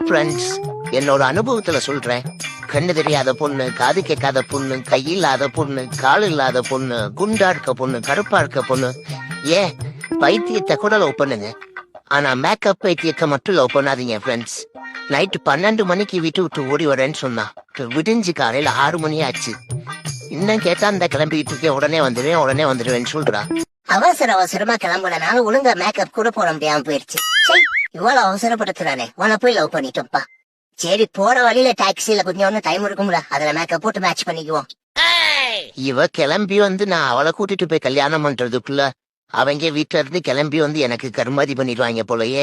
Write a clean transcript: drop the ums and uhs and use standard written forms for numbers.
Friends, என்னோட அனுபவத்துல சொல்றேன். கண்ணு தெரியாத பொண்ணு, காது கேட்காத பொண்ணு, கையில்லாத பொண்ணு, கால் இல்லாத பொண்ணு, குண்டா இருக்க பொண்ணு, கருப்பா இருக்க பொண்ணு, ஏன் பைத்தியத்தை கூட லவ் பண்ணுங்க. ஆனா மேக்கப் பைத்தியத்தை மட்டும் லவ் பண்ணாதீங்க ஃப்ரெண்ட்ஸ். நைட்டு 12 மணிக்கு வீட்டு விட்டு ஓடி வரேன்னு சொன்னா, விடிஞ்சு காலையில 6 மணி ஆச்சு. இன்னும் கேட்டா அந்த கிளம்பிட்டு இருக்கேன், உடனே வந்துடுவேன்னு சொல்றா. அவசரமா கிளம்புறனால ஒழுங்கா மேக்கப் கூட போட முடியாம போயிருச்சு. இவ்வளவு அவசரப்படுத்துறானே, உன போய் லவ் பண்ணிட்டோம்ப்பா. சரி, போற வழியில டாக்ஸில கொஞ்சம் டைம் இருக்கும்ல, அதுல மேக்கப் போட்டு மேட்ச் பண்ணிக்குவோம். இவ கிளம்பி வந்து நான் அவளை கூட்டிட்டு போய் கல்யாணம் பண்றதுக்குள்ள அவங்க வீட்டுல இருந்து கிளம்பி வந்து எனக்கு கருமாதி பண்ணிடுவாங்க போலயே.